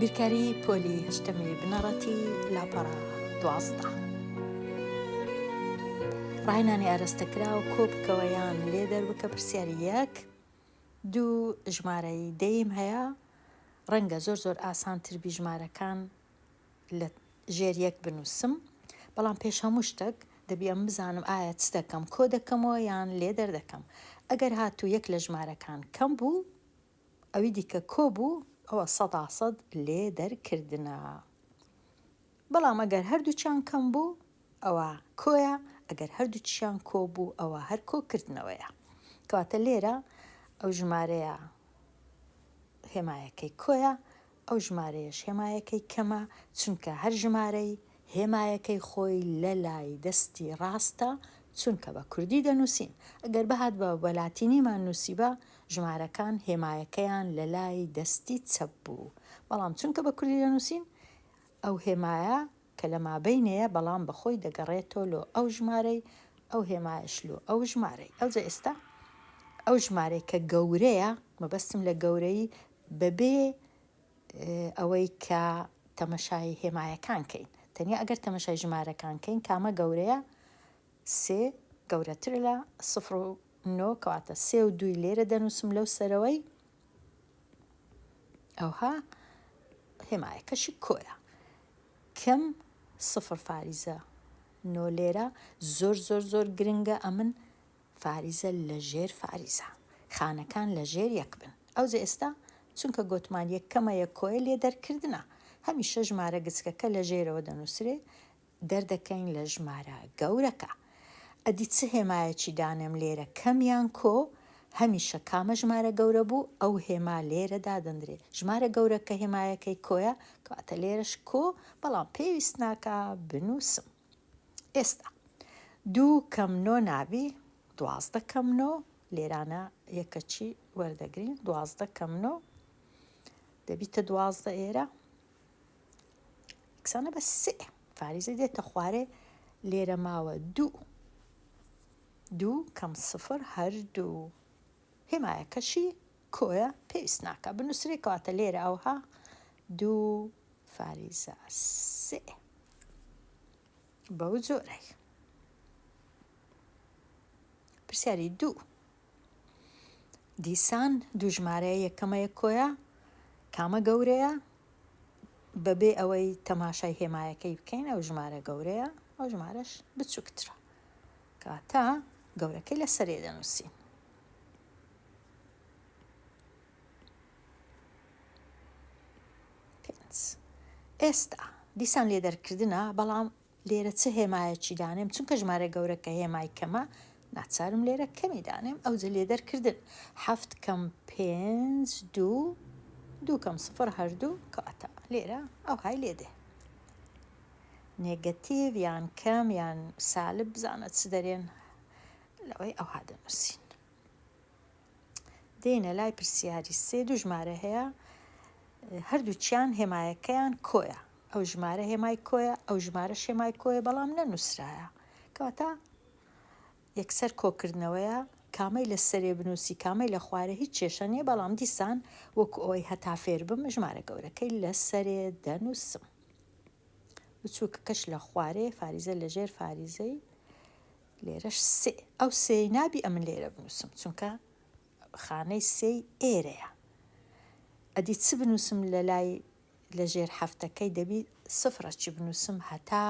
بیرکاری پۆلی هەشتەمی بنەڕەتی لاپەڕە 12 ڕاهێنانی ئاراستەکرا و کۆبکەوەیان لێ دەربکە پرسیاری 1 2 ژمارەی دەیم هەیە ڕەنگە زۆر ئاسانتر ژمارەکان لە ژێر 1 بنووسم بەڵام پێش هەموو شتێک دەبی ئەم بزانم ئایا چ دەکەم کۆ دەکەمەوە یان لێ دەردەکەم ئەگەر هاتوو یەک لە ژمارەکان کەم بوو ئەوی دیکە کۆ بوو ئەوە 100% لێ دەرکردنە بەڵام ئەگەر هەردووچیان کەم بوو ئەوە کۆیە ئەگەر هەردووچیان کۆ بوو ئەوە هەر کۆکردنەوەیە کەواتە لێرە ئەو ژمارەیە هێمایەکەی کۆیە ئەو ژمارەیەش هێمایەکەی کەمە چونکە هەر ژمارەی هێمایەکەی خۆی لە لای دەستی ڕاستە چونکە بە کوردی دەنووسین ئەگەر بەهات بە لاتینیمان نووسیبە ژمارەکان هێمایەکەیان لە لای دەستی چەپ بوو بەڵام چونکە بە کوردی دەنووسین ئەو هێمایە کە لە مابینەیە بەڵام بەخۆی دەگەڕێتەوە لۆ ئەو ژمارەی ئەو هێمایش لۆ ئەو ژمارەی ئەوجا ئێستا ئەو ژمارەی کە گەورەیە مەبەستم لە گەورەی بەبێ ئەوەی کە تەمەشای هێمایەکان کەین تەنیا ئەگەر تەمەشای ژمارەکان کەین کامە گەورەیە 3 گەورەتر لە 0 کەواتە 3 و 2 لێرە دەنووسم لەو سەرەوەی ئەوها هێمایەکەشی کۆیە کەم 0 فاریزە 9 لێرە زۆر گرنگە ئەمن فاریزە لە ژێر فاریزە خانەکان لە ژێر یەک بن ئەوجا ئێستا چونکە گوتمان یەکەمە یەک کۆیە لێ دەرکردنە هەمیشە ژمارە گچکەکە لە ژێرەوە دەنووسرێ دەردەکەین لە ژمارە گەورەکە ئەدی چ هێمایەکی دانم لێرە کەمیان کۆ هەمیشە کامە ژمارە گەورە بوو ئەو هێما لێرە دادەندرێ ژمارە گەورەکە هێمایەکەی کۆیە کەواتە لێرەش کۆ بەڵام پێویست ناکە بنووسم ئێستا 2 کەم 9 نابی 12 کەم 9 لێرانە یەکەچی وەردەگرین 12 کەم 9 دەبیتە 12 ئێرە کسانە بە 3 فاریزە دێتە خوارێ لێرە ماوە 2 کەم 0 هەردوو هێمایەکەشی کۆیە پێویست ناکە بنووسرێ کەواتە لێرە ئەوها 2 فاریزە 3 بەو جۆرەی پرسیاری 2 دیسان دوو ژمارەیە یەکەمە کۆیە کامە گەورەیە بەبێ ئەوەی تەماشای هێمایەکەی بکەین ئەو ژمارە گەورەیە ئەو ژمارەش بچووکترە کاتە گەورەکەی لە سەرێ دەنووسین ئێستا دیسان لێ دەرکردنە بەڵام لێرە چه هێمایەکی دانێم چونکە ژمارە گەورەکە هێمای کەمە ناچارم لێرە کەمی دانێم ئەوجە لێ دەرکردن 7 کەم 5 2 کەم 0 هەردوو کەواتە لێرە ئەو های لێدێ نێگەتیڤ یان کەم یان سالب بزانە چ دەرێن لەوەی ئەوها دەنووسین دێنە لای پرسیاری 3 دوو ژمارە هەیە هەردووچیان هێمایەکەیان کۆیە ئەو ژمارە هێمای کۆیە ئەو ژمارەش هێمای کۆیە بەڵام نەنووسرایە کەواتە یەکسەر کۆکردنەوەیە کامەی لە سەرێ بنووسی کامەی لە خوارە هیچ کێشە نیە بەڵام دیسان وەکو ئەوەی هەتا فێر بم ژمارە گەورەکەی لە سەرێ دەنووسم بچووکەکەش لە خوارێ فاریزە لە ژێر فاریزەی لێرەش 3 ئەو سێی نابی ئەمن لێرە بنووسم چونکە خانەی 3 ئێرەیە ئەدی چ بنووسم لە لای لە ژێر هەفتەکەی دەبی سفرەچی بنووسم هەتا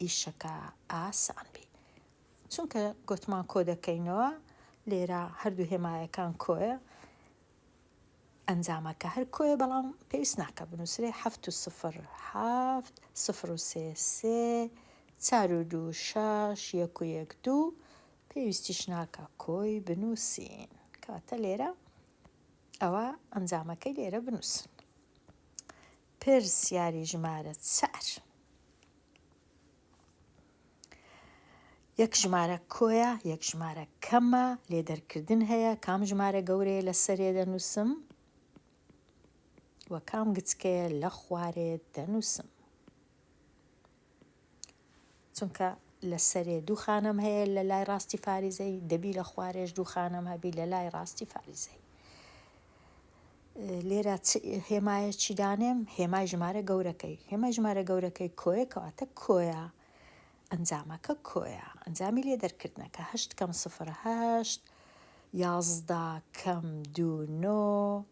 ئیشەکە ئاسان بی چونکە گوتمان کۆ دەکەینەوە لێرە هەردوو هێمایەکان کۆیە ئەنجامەکە هەر کۆیە بەڵام پێویست ناکە بنووسرێ 7 و 0 7 0 و 3 3 4 و 2 6 1 و 1 2 پێویستیش ناکە کۆی بنووسین کەواتە لێرە ئەوە ئەنجامەکەی لێرە بنووسن پرسیاری ژمارە 4 یەک ژمارە کۆیە یەک ژمارە کەمە لێدەرکردن هەیە کام ژمارە گەورەیە لە سەرێ دەنووسم وە کام گچکەیە لە خوارێ دەنووسم چونکە لە سەرێ دوو خانم هەیە لە لای ڕاستی فاریزەی دەبی لە خوارێش دوو خانم هەبی لە لای ڕاستی فاریزەی لێرە هێمایەکی دانێم هێمای ژمارە گەورەکەی هێمای ژمارە گەورەکەی کۆیە کەواتە کۆیە ئەنجامەکە کۆیە ئەنجامی لێ دەرکردنەکە 8 کەم 08 11 کەم 29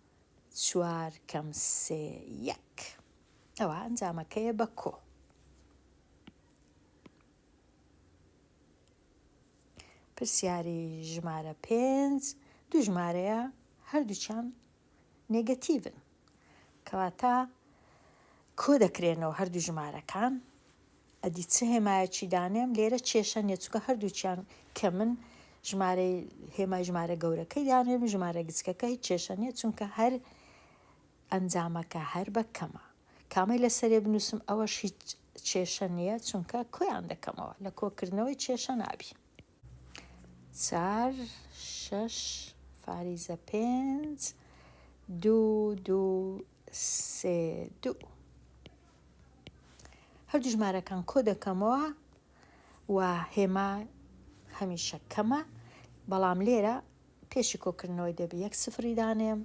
4 کەم 3 1 ئەوە ئەنجامەکەیە بە کۆ. پرسیاری ژمارە 5 دوو ژمارەیە هەردووچیان نێگەتیڤن کەواتە کۆ دەکرێنەوە هەردوو ژمارەکان ئەدی چ هێمایەکی دانێم لێرە کێشە نیە چونکە هەردووچیان کە من ژمارەی هێمای ژمارە گەورەکەی دانێم ژمارە گچکەکە هیچ کێشە نیە چونکە هەر ئەنجامەکە هەر بە کەمە کامەی لەسەرێ بنووسم ئەوەش هیچ کێشە نییە چونکە کۆیان دەکەمەوە لە کۆکردنەوەی کێشە نابی. 4 6 فاریزە 5 2 2 3 2 هەردوو ژمارەکان کۆ دەکەمەوە و هێما هەمیشە کەمە بەڵام لێرە پێشی کۆکردنەوەی دەبی 1 سفری دانێم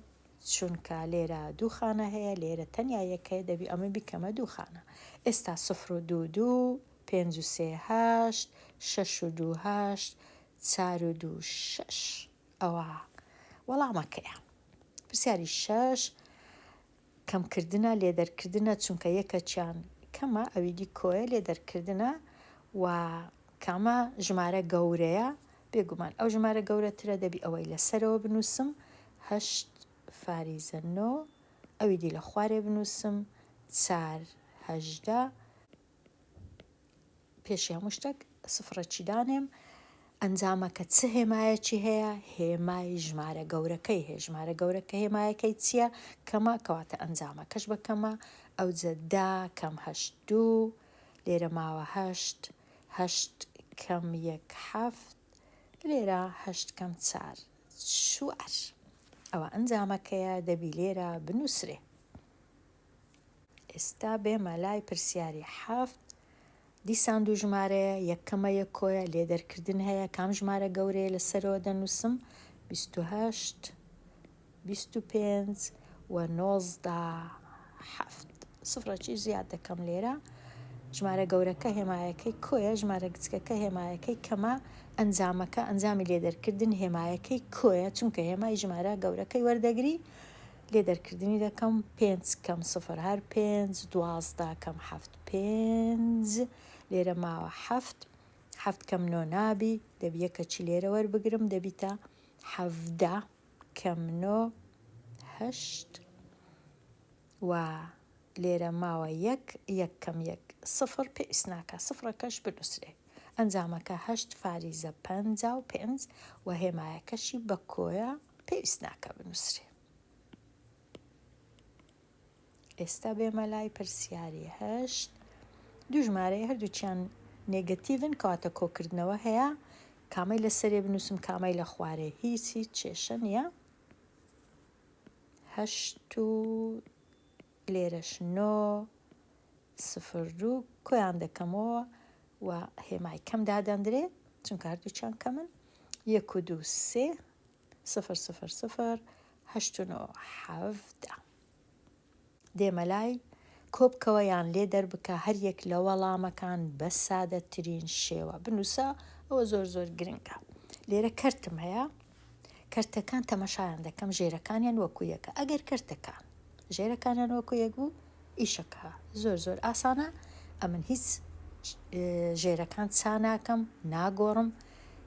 چونکە لێرە دوو خانە هەیە لێرە تەنیا یەکەیە دەبی ئەمە بیکەمە دوو خانە. ئێستا 0 و 2 2 5 و 3 8 6 و 2 8 4 و 2 6 ئەوە وەڵامەکەیە. پرسیاری 6 کەمکردنە لێدەرکردنە چونکە یەکەچیان کەمە ئەویدی کۆیە لێدەرکردنە و کامە ژمارە گەورەیە بێگومان ئەو ژمارە گەورەترە دەبی ئەوەی لەسەرەوە بنووسم 8 فاریزە 9 ئەویدی لە خوارێ بنووسم 4 18 پێشی هەموو شتێک سفرەکی دانێم ئەنجامەکە چ هێمایەکی هەیە هێمای ژمارە گەورەکەی هەیە ژمارە گەورەکە هێمایەکەی چییە کەمە کەواتە ئەنجامەکەش بەکەمە ئەو جەدا کەم 82 لێرە ماوە 8 8 کەم 1 7 لێرە 8 کەم 4 4 ئەوە ئەنجامەکەیە دەبی لێرە بنووسرێ. ئێستا بێمە لای پرسیاری 7 دیسان دوو ژمارەیە یەکەمە یەک کۆیە لێدەرکردن هەیە کام ژمارە گەورەیە لەسەرەوە دەنووسم 28 25 و 19 7 سفرەکی زیاد دەکەم لێرە ژمارە گەورەکە هێمایەکەی کۆیە ژمارە گچکەکە هێمایەکەی کەمە ئەنجامەکە ئەنجامی لێدەرکردن هێمایەکەی کۆیە چونکە هێمای ژمارە گەورەکەی وەردەگری لێدەرکردنی دەکەم 5 کەم 0 هەر 5 12 کەم 7 5 لێرە ماوە 7 کەم 9 نابی دەبی یەکەچی لێرە وەربگرم دەبیتە 17 کەم 9 8 و لێرە ماوە 1 کەم 1 0 پێویست ناکە سفرەکەش بنووسرێ ئەنجامەکە 8 فاریزە 55 و هێمایەکەشی بە کۆیە پێویست ناکە بنووسرێ. ئێستا بێمە لای پرسیاری 8 دوو ژمارەیە هەردووچیان نێگەتیڤن کەواتە کۆکردنەوە هەیە کامەی لەسەرێ بنووسم کامەی لە خوارێ هیچی کێشە نییە 8 و لێرەش 9 0 2 کۆیان دەکەمەوە و هێمای کەم دادەندرێ چونکە هەردووچیان کەمن 1 و 2 3 0 0 0 8 و 9 17 دێمە لای کۆبکەوە یان لێ دەربکە هەر یەک لە وەڵامەکان بە سادەترین شێوە بنووسە ئەوە زۆر زۆر گرنگە. لێرە کەرتم هەیە کەرتەکان تەمەشایان دەکەم ژێرەکانیان وەکو یەکە ئەگەر کەرتەکان ژێرەکانیان وەکو یەک بوو ئیشەکە زۆر زۆر ئاسانە ئەمن هیچ ژێرەکان چا ناکەم ناگۆڕم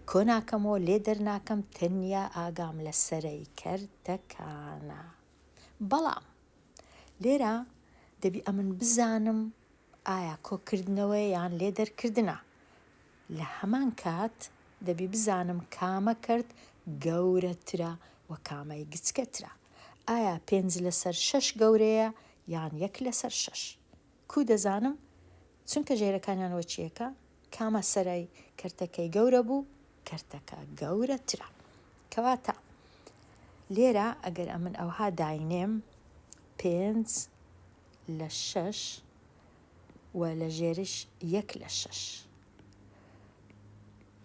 کۆ ناکەمەوە لێ دەرناکەم تەنیا ئاگام لە سەرەی کەرتەکانە بەڵام لێرە دەبی ئەمن بزانم ئایا کۆکردنەوەی یان لێ دەرکردنە لە هەمان کات دەبی بزانم کامە کرد گەورەترە و کامەی گچکەترە ئایا 5 لەسەر 6 گەورەیە یان 1 لەسەر 6 کو دەزانم چونکە ژێرەکانیان وەچیەکە کامە سەرای کەرتەکەی گەورە بوو کەرتەکە گەورەترە کەواتە لێرە ئەگەر ئەمن ئەوها داینێم 5 لە 6 و لە ژێرش 1 لە 6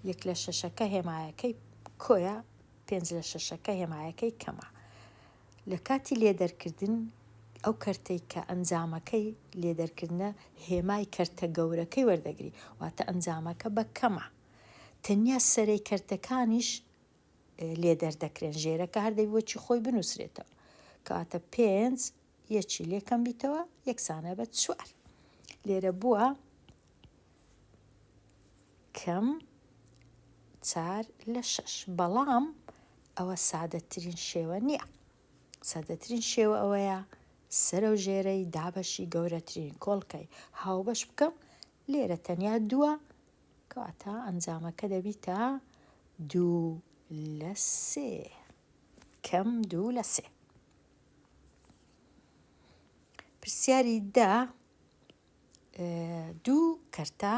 1 لە 6ەکە هێمایەکەی کۆیە 5 لە 6ەکە هێمایەکەی کەمە لە کاتی لێدەرکردن ئەو کەرتەی کە ئەنجامەکەی لێدەرکردنە هێمای کەرتە گەورەکەی وەردەگری، واتە ئەنجامەکە بە کەمە. تەنیا سەرەی کەرتەکانیش لێدەردەکرێن، ژێرەکە هەردەی وەچی خۆی بنووسرێتەوە، کەواتە 5 یەکی لێکەم بیتەوە یەکسانە بە 4. لێرە بووە کەم 4/6، بەڵام ئەوە سادەترین شێوە نییە. سادەترین شێوە ئەوەیە سەرە و ژێرەی دابەشی گەورەترین کۆڵکەی هاوبەش بکەم، لێرە تەنیا 2، کەواتە ئەنجامەکە دەبیتە 2/3، کەم 2/3. پرسیاری دا، 2 کەرتە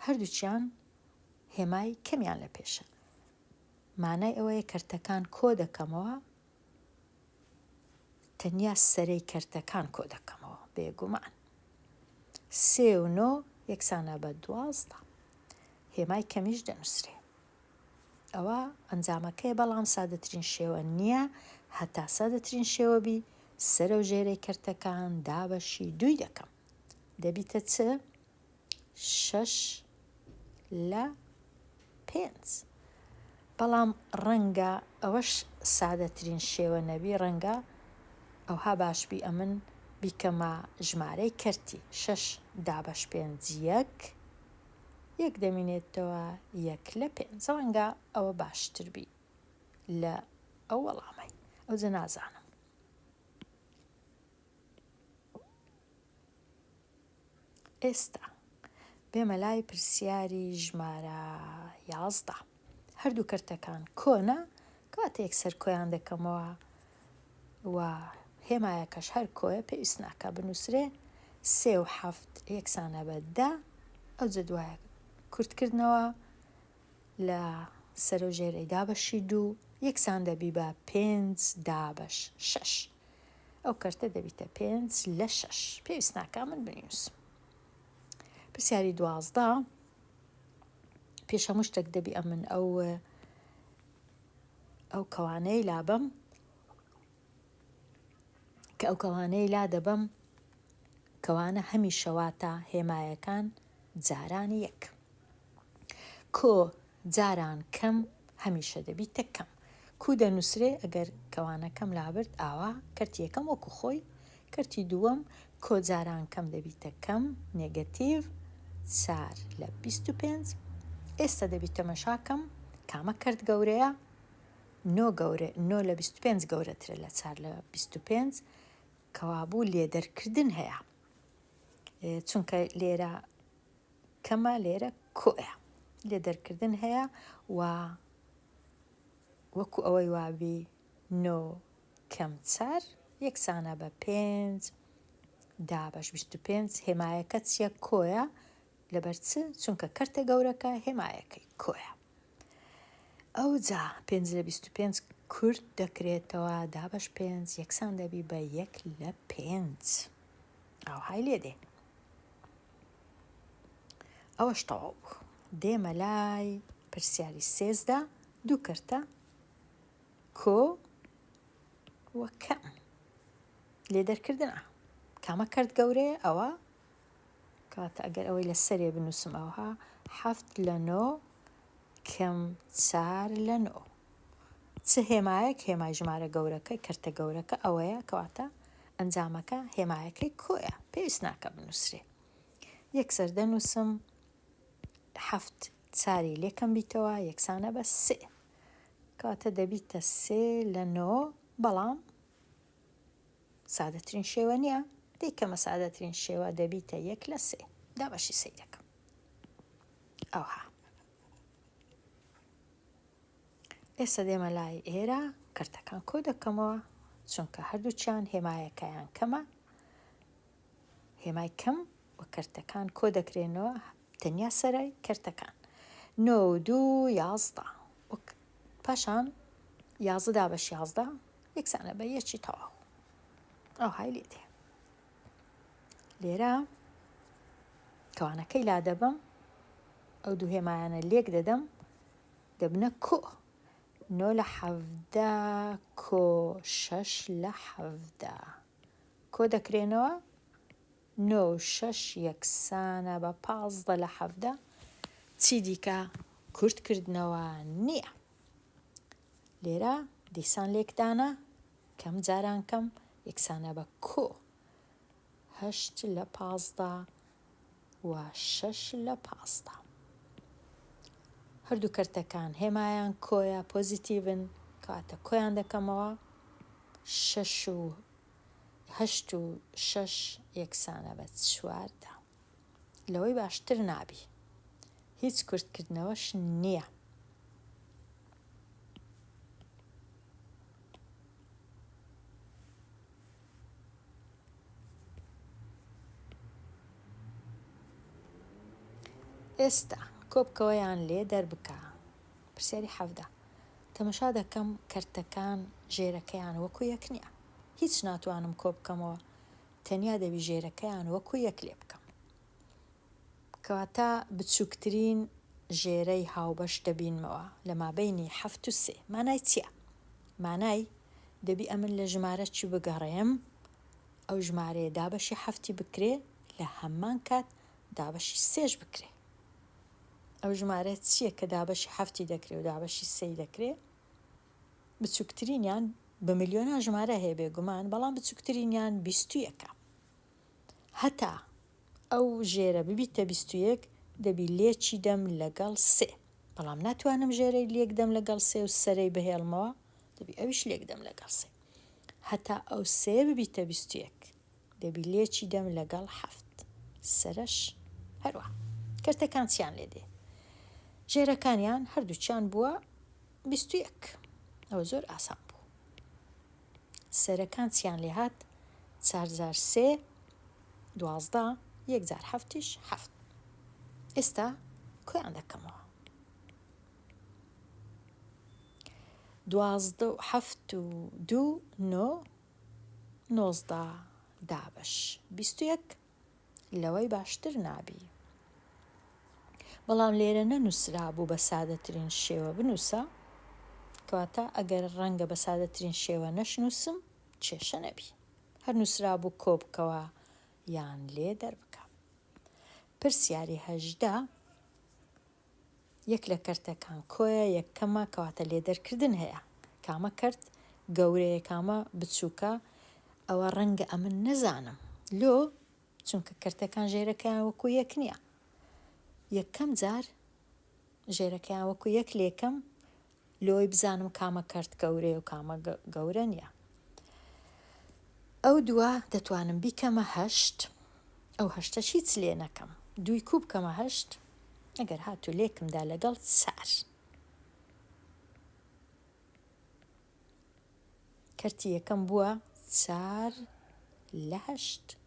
هەردووچیان هێمای کەمیان لە پێشە، مانای ئەوەیە کەرتەکان کۆ دەکەمەوە، تەنیا سەرەی کەرتەکان کۆ دەکەمەوە بێگومان. 3 و 9 یەکسانە بە 12، هێمای کەمیش دەنووسرێ. ئەوە ئەنجامەکەی، بەڵام سادەترین شێوە نییە، هەتا سادەترین شێوە بی سەرە و ژێرەی کەرتەکان دابەشی 2 دەکەم، دەبیتە چ؟ 6/5. بەڵام ڕەنگە ئەوەش سادەترین شێوە نەبی، ڕەنگە ئەوها باشبی ئەمن بیکەمە ژمارەی کەرتی 6 دابەش 5 1 دەمینێتەوە 1/5. ڕەنگە ئەوە باشتر بی لە ئەو وەڵامەی، ئەوجە نازانم. ئێستا بێمە لای پرسیاری ژمارە 11. هەردوو کەرتەکان کۆنە، کەواتە یەکسەر کۆیان دەکەمەوە و هێمایەکەش هەر کۆیە، پێویست ناکە بنووسرێ. 3 و 7 یەکسانە بە 10، ئەوجە دوایە کورتکردنەوە لە سەرە و ژێرەی دابەشی 2 یەکسان دەبی بە 5/6. ئەو کەرتە دەبیتە 5/6، پێویست ناکە من بنووسم. پرسیاری 12، پێش هەموو شتێک دەبی ئەمن ئەو کەوانەی لابم، کە ئەو کەوانەی لا دەبم کەوانە هەمیشەواتە هێمایەکان جارانی 1. کۆ جاران کەم هەمیشە دەبیتە کەم. کو دەنووسرێ ئەگەر کەوانەکەم لابرد ئاوا کەرتی یەکەم وەکو خۆی، کەرتی دووەم کۆ جاران کەم دەبیتە کەم نێگەتیڤ 4/25. ئێستا دەبیت تەمەشاکەم کامە کەرت گەورەیە. 9/25 گەورەترە لە 4/25، کەوابوو لێدەرکردن هەیە، چونکە لێرە کەمە لێرە کۆیە، لێدەرکردن هەیە و وەکو ئەوەی وابی 9 کەم 4 یەکسانە بە 5/25. هێمایەکە چیە؟ کۆیە. لەبەر چ؟ چونکە کەرتە گەورەکە هێمایەکەی کۆیە. ئەو جا 5/25 کورت دەکرێتەوە دابەش 5 یەکسان دەبی بە 1/5. ئەوهای لێ دێ. ئەوەش تەواو بوو. دێمە لای پرسیاری 13، 2 کەرتە کۆ وە کەم لێدەرکردنە. کامە کەرت گەورەیە ئەوە، کەواتە ئەگەر ئەوەی لە سەرێ بنووسم ئەوها 7/9 کەم 4/9. چ هێمایەک؟ هێمای ژمارە گەورەکەی کەرتە گەورەکە ئەوەیە، کەواتە ئەنجامەکە هێمایەکەی کۆیە، پێویست ناکە بنووسرێ. یەکسەر دەنووسم 7 4 لێکەم بیتەوە یەکسانە بە 3، کەواتە دەبیتە 3/9، بەڵام سادەترین شێوە نییە، دیکەمە سادەترین شێوە دەبیتە 1/3. دابەشی 3 دەکەم. ئەوها ئێستا دێمە لای ئێرە کەرتەکان کۆ دەکەمەوە، چونکە هەردووچیان هێمایەکەیان کەمە، هێمای کەم و کەرتەکان کۆ دەکرێنەوە تەنیا سەرای کەرتەکان. 9 و 2 11، پاشان 11 دابەش 11 یەکسانە بە 1 تەواو. ئەوهای لێ دێ. لێرە کەوانەکەی لا دەبم، ئەو دوو هێمایانە لێک دەدەم، دەبنە کۆ. 9 لە 17 کۆ 6 لە 17 کۆ دەکرێنەوە 9 و 6 یەکسانە بە 15 لە 17 چی دیکە کورتکردنەوە نییە. لێرە دیسان لێکدانە کەم جاران کەم یەکسانە بە کۆ 8 لە 15 و 6 لە 15 هەردوو کەرتەکان هێمایان کۆیە پۆزیتیڤن کاتە کۆیان دەکەمەوە 8 و 6 یەکسانە بە 14 لەوەی باشتر نابی هیچ کورتکردنەوەش نییە. ئێستا کۆبکەوەیان لێ دەربکە. پرسیاری 17 تەمەشا دەکەم کەرتەکان ژێرەکەیان وەکو یەک نییە. هیچ ناتوانم کۆ بکەمەوە تەنیا دەبی ژێرەکەیان وەکو یەک لێ بکەم. کەواتە بچووکترین ژێرەی هاوبەش دەبینمەوە لە مابەینی 7 و 3 مانای چییە؟ مانای دەبی ئەمن لە ژمارە چی بگەڕێم ئەو ژمارەیە دابەشی 7 بکرێ لە هەمان کات دابەشی 3 بکرێ. ئەو ژمارە چییە کە دابەشی 7 دەکرێ و دابەشی 3 دەکرێ؟ بچووکترینیان بە ملیۆنا ژمارە هەیە بێگومان بەڵام بچووکترینیان 21. هەتا ئەو ژێرە ببیتە 21 دەبی لێکی دەم لەگەڵ 3 بەڵام ناتوانم ژێرەی لێک دەم لەگەڵ 3 و سەرەی بهێڵمەوە دەبی ئەویش لێک دەم لەگەڵ 3 هەتا ئەو 3 ببیتە 21 دەبی لێکی دەم لەگەڵ 7 سەرش هەروە. کەرتەکان چیان لێ دێ؟ ژێرەکانیان هەردووچیان بووە 21 ئەوە زۆر ئاسان بوو. سەرەکان چیان لێ هات 4,3 12 1,7 7. ئێستا کۆیان دەکەمەوە 12 و 7 و 2 9 19 دابش 21 لەوەی باشتر نابی. بەڵام لێرە نەنووسرا بوو بە سادەترین شێوە بنووسە کەواتە ئەگەر ڕەنگە بە سادەترین شێوە نەشنووسم کێشە نەبی هەر نووسرا بوو کۆبکەوە یان لێ دەربکە. پرسیاری 18 یەک لە کەرتەکان کۆیە یەکەمە کەواتە لێ دەرکردن هەیە کامە کەرت گەورەیە کامە بچووکە ئەوە ڕەنگە ئەمن نەزانم لۆ چونکە کەرتەکان ژێرەکەیان وەکو یەک نییە. یەکەم جار ژێرەکەیان وەکو یەک لێکەم لۆی بزانم کامە کەرت گەورەیە و کامە گەورە نییە. ئەو دووە دەتوانم بیکەمە 8 ئەو 8 هیچ لێ نەکەم 2 کوب کەمە 8 ئەگەر هاتو لێکمدا لەگەڵ 4 کەرتی یەکەم بووە 4 لە 8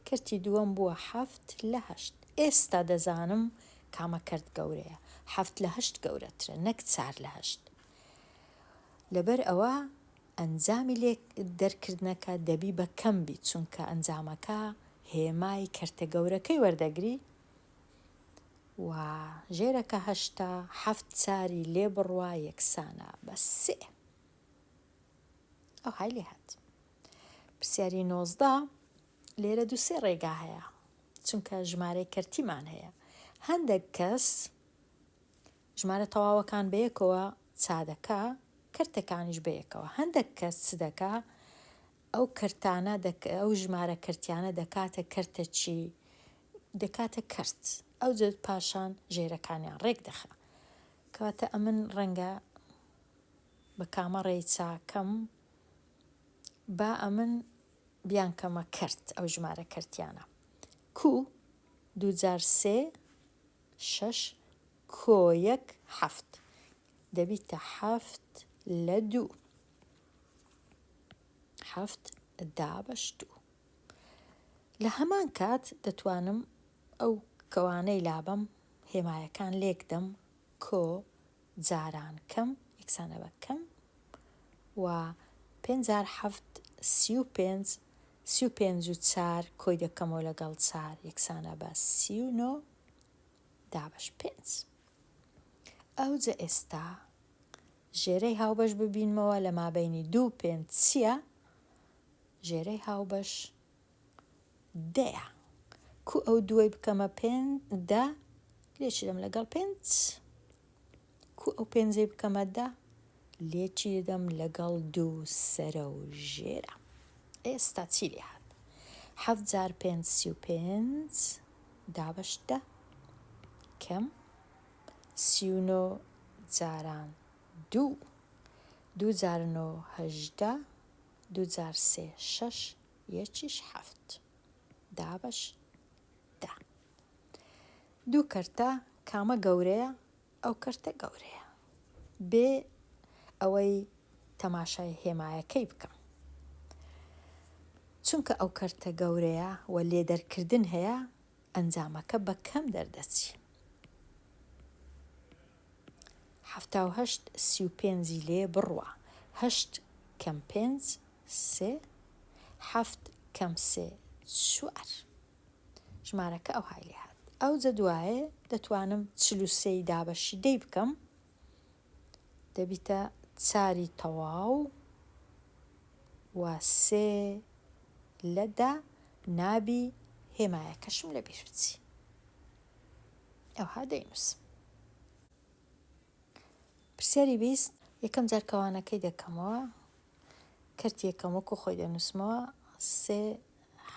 کەرتی دووەم بووە 7 لە 8 ئێستا دەزانم کامە کەرت گەورەیە 7 لە 8 گەورەترە نەک 4 لە 8 لەبەر ئەوە ئەنجامی لێ دەرکردنەکە دەبی بە کەم بی چونکە ئەنجامەکە هێمای کەرتە گەورەکەی وەردەگری و ژێرەکە 8 7 چاری لێ بڕوا یەکسانە بە 3 ئەو های لێ هات. پرسیاری 19 لێرە 2 ڕێگا هەیە چونکە ژمارەی کەرتیمان هەیە. هەندێک کەس ژمارە تەواوەکان بەیەکەوە چادەکە کەرتەکانیش بەیەکەوە. هەندێک کەس چ دەکا ئەو کەرتانە ئەو ژمارە کەرتیانە دەکاتە کەرتە چی؟ دەکاتە کەرت ئەو جد پاشان ژێرەکانیان ڕێک دەخە کەواتە ئەمن ڕەنگە بە کامە ڕێی چاکەم با ئەمن بیان کەمە کەرت ئەو ژمارە کەرتیانە کو 2,3 6 کۆ 1 7 دەبیتە 7 لە 2 7 دابش 2 لە هەمان کات دەتوانم ئەو کەوانەی لابم هێمایەکان لێک دەم کۆ جاران کەم یەکسانە بە کەم و 5,7 35 35 و 4 کۆی دەکەمەوە لەگەڵ 4 یەکسانە بە 39 دابش 5 ئەو جە ئێستا ژێرەی هاوبەش ببینمەوە لە مابینی 2 و 5 چییە؟ ژێرەی هاوبەش دەیە. کو ئەو دووەی بکەمە 10 لێچی دەم لەگەڵ 5 کو ئەو 5 بکەمە 10 لێکی دەم لەگەڵ 2 سەرە و ژێرە. ئێستا چی لێ هات؟ 7 جار 5 35 دابەش 10 کەم 39 جاران 2 2 جار 9 18 2 جار 3 6 یەکیش 7 دابەش 10. دوو کەرتە کامە گەورەیە؟ ئەو کەرتە گەورەیە. بێ ئەوەی تەماشای هێمایەکەی بکەم. چونکە ئەو کەرتە گەورەیە و لێدەرکردن هەیە، ئەنجامەکە بە کەم دەردەچی. 78 35 لێ بڕوە. 8 کەم 5 3 7 کەم 3 4 ژمارەکە ئەو های لێ هات. ئەو جە دوایێ دەتوانم 43 دابەشی 10 بکەم، دەبیتە 4 تەواو و 3 لە 10 نابی هێمایەکەشم لە بیر بچی. ئەوها دەینووسم. پرسیاری 20 یەکەم جار کەوانەکەی دەکەمەوە. کەرتی یەکەم وەکو خۆی دەنووسمەوە 3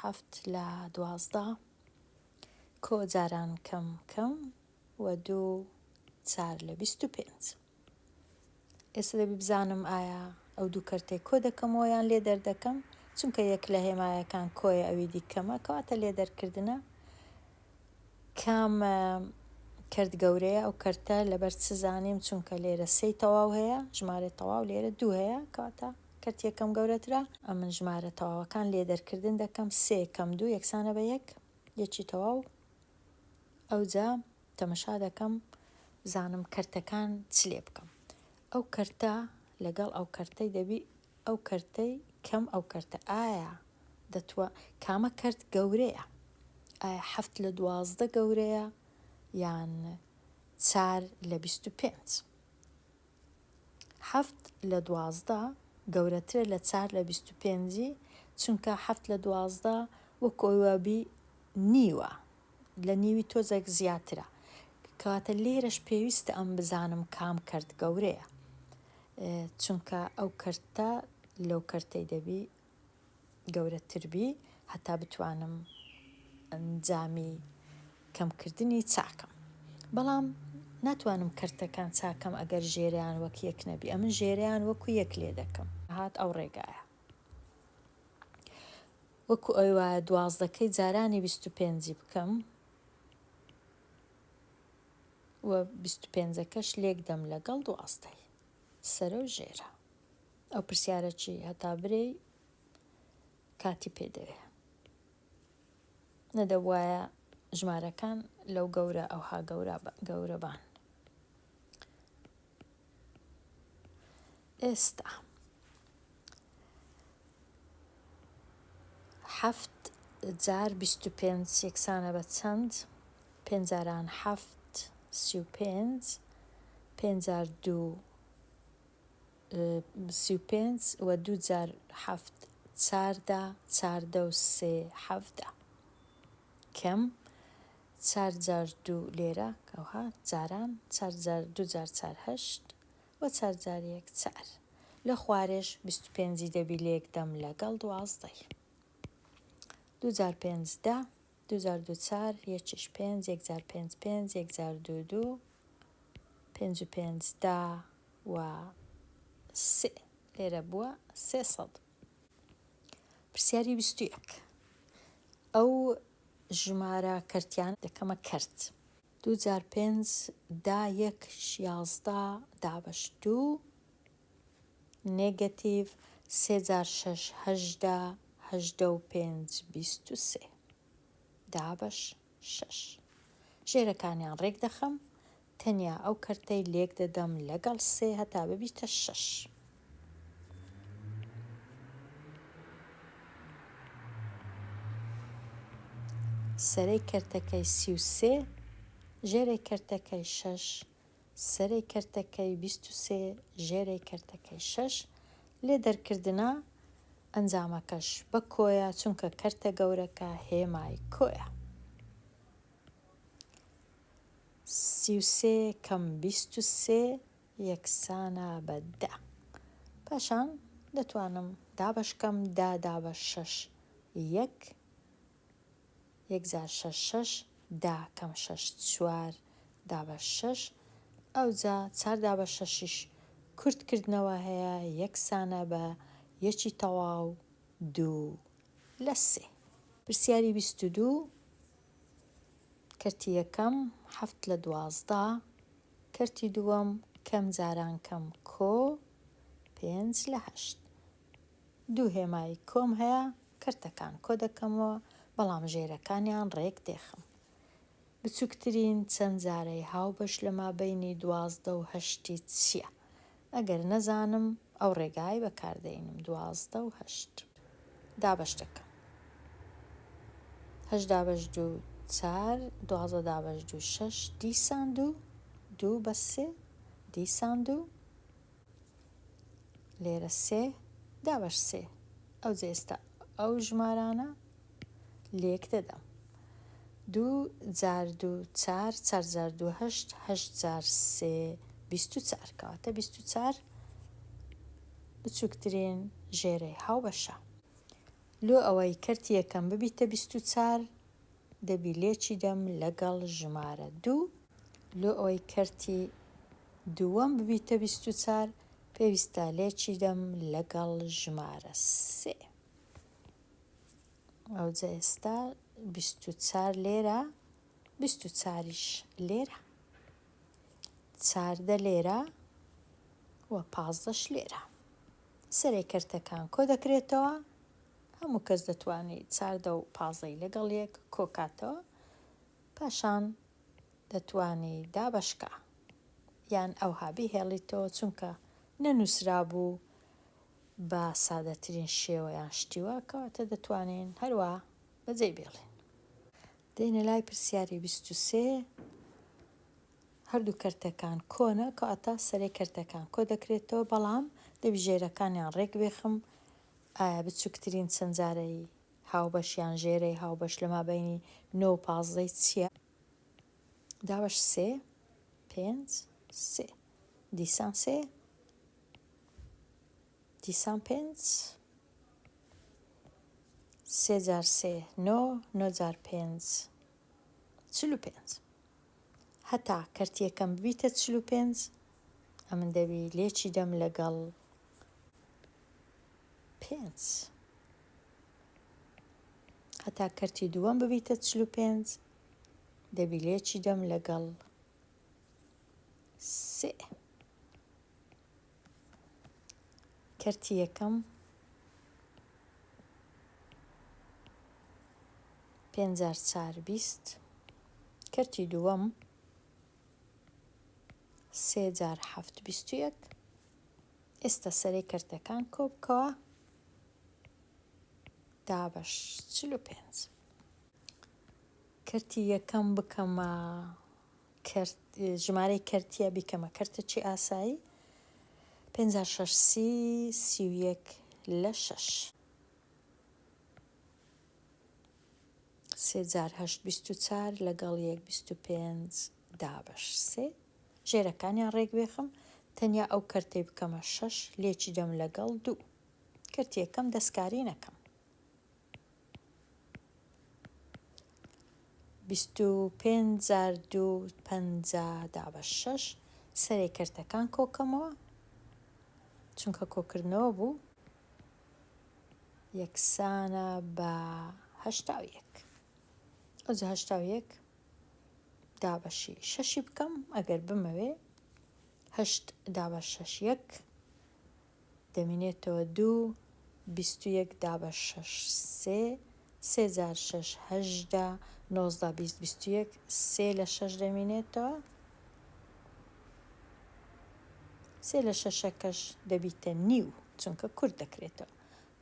7 لە 12 کۆ جاران کەم کەم و 2 4 لە 25. ئێستا دەبی بزانم ئایا ئەو دوو کەرتەی کۆ دەکەمەوە یان لێ دەردەکەم. چونکە یەک لە هێمایەکان کۆیە ئەوی دیکەمە کەواتە لێ دەرکردنە. کام کەرت گەورەیە؟ ئەو کەرتە لەبەر چ زانیم؟ چونکە لێرە 3 تەواو هەیە، ژمارە تەواو لێرە 2 هەیە، کەواتە کەرت یەکەم گەورەترە. ئەمن ژمارە تەواوەکان لێ دەرکردن دەکەم. 3 کەم 2 یەکسانە بە 1 یەکی تەواو. ئەوجا تەمەشا دەکەم زانم کەرتەکان چ لێ بکەم. ئەو کەرتە لەگەڵ ئەو کەرتەی دەبی ئەو کەرتەی کەم ئەو کەرتە ئایا کامە کەرت گەورەیە؟ ئایا 7 لە 12 گەورەیە یان 4 لە 25؟ 7 لە 12 گەورەترە لە 4 لە 25 چونکە 7 لە 12 وەکۆوەبی نیوە، لە نیوی تۆزێک زیاترە. کەواتە لێرەش پێویستە ئەم بزانم کام کەرت گەورەیە، چونکە ئەو کەرتە لەو کەرتەی دەبی گەورەتربی هەتا بتوانم ئەنجامی کەمکردنی چاکەم. بەڵام ناتوانم کەرتەکان چاکەم ئەگەر ژێریان وەک یەک نەبی. ئەمن ژێریان وەکو یەک لێ دەکەم. هات ئەو ڕێگایە. وەکو ئەوی وایە 12کەی جارانی 25 بکەم و 25کەش لێک دەم لەگەڵ 12 سەرە و ژێرە. ئەو پرسیارە چی؟ هەتا برێ کاتی پێدەوێ. نەدەبوایە ژمارەکان لەو گەورە ئەوها گەورەبان. ئێستا 7 جار 25 یەکسانە بە چەند؟ 5 جاران 7 35 5 جار 2 35 و 2 جار 7 14 14 و 3 17 کەم 4 جار 2 لێرە ئەوها جاران 4 جار 2 جار 4 8 و 4 جار 1 4 لە خوارێش 25 دەبی لێک دەم لەگەڵ 12 2 جار 5 10 2 جار 2 4 1 5 1 جار 5 5 1 جار 2 2 5 و 5 10 و 3 لێرە بووە 300. پرسیاری 21 ئەو ژمارە کەرتیان دەکەمە کەرت. 2 جار 5 10 1 11 دابەش 2 نێگەتیڤ 3 جار 6 18 18 و 5 23 دابەش 6. ژێرەکانیان ڕێک دەخەم، تەنیا ئەو کەرتەی لێک دەدەم لەگەڵ 3 هەتا ببیتە 6. سەرەی کەرتەکەی 33 ژێرەی کەرتەکەی 6 سەرەی کەرتەکەی 23 ژێرەی کەرتەکەی 6 لێ دەرکردنا ئەنجامەکەش بە کۆیە چونکە کەرتە گەورەکە هێمای کۆیە. 33 کەم 23 یەکسانە بە 10. پاشان دەتوانم دابەشکەم دا بە 6 1 1,6 دا کەم 6 4 دا بە 6 ئەوجا 4 دا بە 6 کورتکردنەوە هەیە یەکسانە بە یەکی تەواو 2 لە 3. پرسیاری 22 کەرتی یەکەم 7 لە 12 کەرتی دووەم کەم جاران کەم کۆ 5 لە 8 دوو هێمای کۆم هەیە کەرتەکان کۆ دەکەمەوە بەڵام ژێرەکانیان ڕێک دێخم. بچووکترین چەند جارەی هاوبەش لە مابەینی 12 و 8 چییە؟ ئەگەر نەزانم ئەو ڕێگای بەکاردەینم 12 و 8 دابەش دەکەم. 8 دابەش 2 4 12 دابەش 2 6 دیسان 2 بە 3 دیسان 2 لێرە 3 دابەش 3 ئەو جێستا ئەو ژمارانە لێک دەدەم 2 جار 2 4 4 جار 2 8 8 جار 3 24 کەواتە 24 بچووکترین ژێرەی هاوبەشە. لۆ ئەوەی کەرتی یەکەم ببیتە 24 دەبی لێکی دەم لەگەڵ ژمارە 2 لۆ ئەوەی کەرتی دووەم ببیتە 24 پێویستە لێکی دەم لەگەڵ ژمارە 3 ئەوجا ئێستا 24 لێرە 24ش لێرە 14 لێرە و 15ش لێرە. سەرەی کەرتەکان کۆ دەکرێتەوە هەموو کەس دەتوانێت 14 و 15 لەگەڵ یەک کۆکاتەوە پاشان دەتوانی دابەشکە یان ئەوها بهێڵیتەوە چونکە نەنووسرا بوو بە سادەترین شێوەیان شتیوە کەواتە دەتوانین هەروە بەجێ بێڵین. دێنە لای پرسیاری 23 هەردوو کەرتەکان کۆنە کەواتە سەرەی کەرتەکان کۆ دەکرێتەوە بەڵام دەبی ژێرەکانیان ڕێک بێخم ئایا بچووکترین چەند جارەی هاوبەشیان ژێرەی هاوبەش لە مابەینی 9 و 15 چییە؟ دابەش 3 5 3 دیسان 3 دیسان 5 3 جار 3 9 9 جار 5 45 هەتا کەرتی یەکەم ببیتە 45 ئەمن دەبی لێکی دەم لەگەڵ 5 هەتا کەرتی دووەم ببیتە 45 دەبی لێکی دەم لەگەڵ 3 کەرتی یەکەم 5 جار 4 20 کەرتی دووەم 3 جار 7 21 ئێستا سەرەی کەرتەکان کۆ بکەوە دابەش 45 کەرتی یەکەم بکەمە ژمارەی کەرتیە بیکەمە کەرتەکی ئاسایی 56 31 لە 6 3 جار 8 24 لەگەڵ 1 25 دابەش 3 ژێرەکانیان ڕێک بێخم تەنیا ئەو کەرتەی بکەمە 6 لێکی دەم لەگەڵ 2 کەرتی یەکەم دەستکاری نەکەم 25 جار 2 50 دابەش 6 سەرەی کەرتەکان کۆکەمەوە چونکە کۆکردنەوە بوو یەکسانە بە 81 ئەوجا 81 دابەشی 6 بکەم ئەگەر بمەوێ 8 دابەش 6 1 دەمینێتەوە 2 21 دابەش 6 3 3 جار 6 18 19 20 21 3 لە 6 دەمینێتەوە 3 لە 6ەکەش دەبیتە نیو چونکە کورت دەکرێتەوە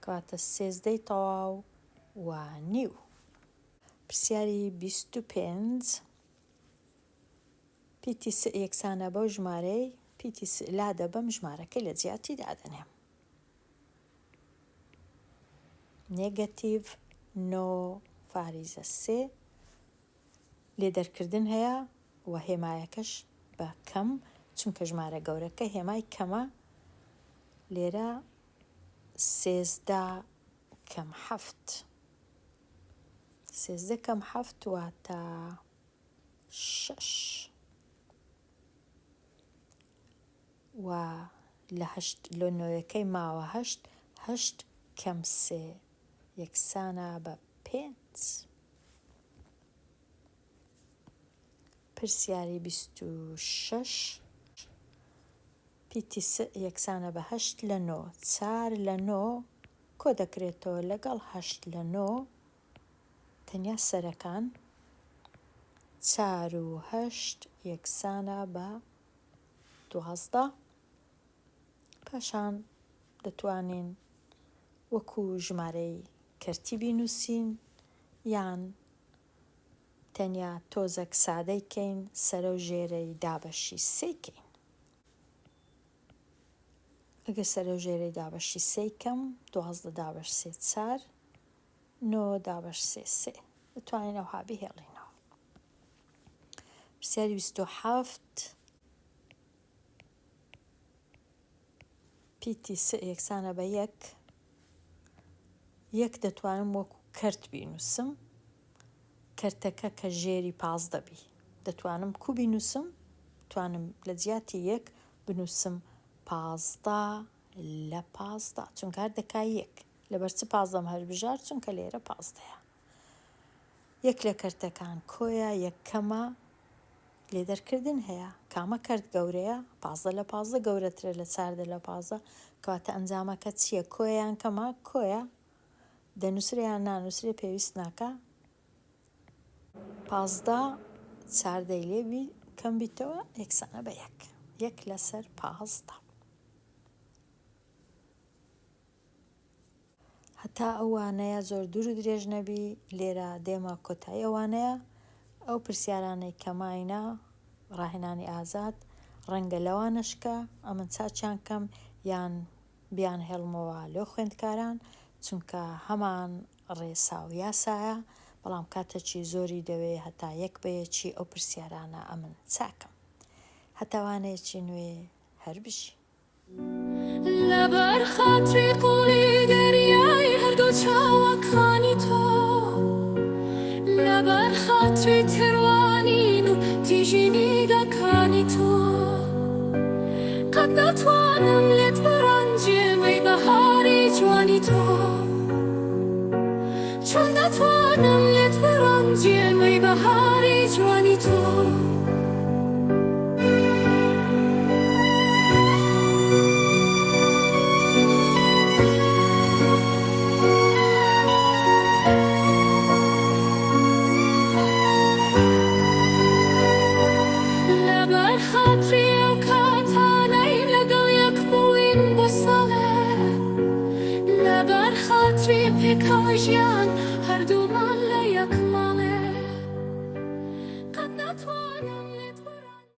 کەواتە 13 تەواو و نیو. پرسیاری 25 پیتی س یەکسانە بەو ژمارەی پیتی س لا دەبەم ژمارەکەی لە جیاتی دادەنێم. نێگەتیڤ 9 فاریزە 3 لێدەرکردن هەیە و هێمایەکەش بە کەم چونکە ژمارە گەورەکە هێمای کەمە. لێرە 13 کەم 7 13 کەم 7 واتە 6 و لە نۆیەکەی ماوە 8 کەم 3 یەکسانە بە 5. پرسیاری 26 پیتی س یەکسانە بە 8 لە 9 4 لە 9 کۆ دەکرێتەوە لەگەڵ 8 لە 9 تەنیا سەرەکان 4 و 8 یەکسانە بە 12. پاشان دەتوانین وەکو ژمارەی کەرتی بینووسین یان تەنیا تۆزێک سادەی کەین سەرە و ژێرەی دابەشی 3 کەین. ئەگەر سەرە و ژێرەی دابەشی 3 کەم 12 دابەش 3 4 9 دابەش 3 3 دەتوانین ئەوها بهێڵینەوە. پرسیاری 27 پیتی س یەکسانە بە 1 دەتوانم وەکو کەرت بینووسم. کەرتەکە کە ژێری 15 بی دەتوانم کو بینووسم، دەتوانم لە جیاتی 1 بنووسم 15 لە 15 چونکە هەر دەکا 1 لەبەر چ 15 هەر بژار چونکە لێرە 15ەیە. 1 لە کەرتەکان کۆیە یەکەمە لێدەرکردن هەیە کامە کەرت گەورەیە 15 لە 15 گەورەترە لە 4 لە 15 کەواتە ئەنجامەکە چییە؟ کۆیان کەمە کۆیە دەنووسرە یان نانووسرێ پێویست ناکە 15 4 لێبی کەم بیتەوە یەکسانە بە 1 لەسەر 15. هەتا ئەوانەیە زۆر دوور و درێژ نەبی لێرە دێمە کۆتایی ئەوانەیە. ئەو پرسیارانەی کەماینە ڕاهێنانی ئازاد ڕەنگە لەوانشکە ئەمن چاچیان کەم یان بیان هێڵمەوە لەو خوێندکاران چونکە هەمان ڕێسا و یاسایە بەڵام کاتێکی زۆری دەوێ هەتا 1 بەیەکی ئەو پرسیارانە ئەمن چاکەم. هەتاوانەیەکی نوێ هەر بژی. لەبەر خاتری قوڵی دەریای هەردوو چاوەکانی تۆ لەبەر خاتری تروانین و تیژی نیگەکانی تۆ قەت ناتوانم لێت بڕەنجێمەی بەهاری جوانی تۆ چۆن ناتوانم لێت بڕەنجێمەی بەهاری جوانی تۆ. پێکەوە ژیان هەردوومان لە یەکمان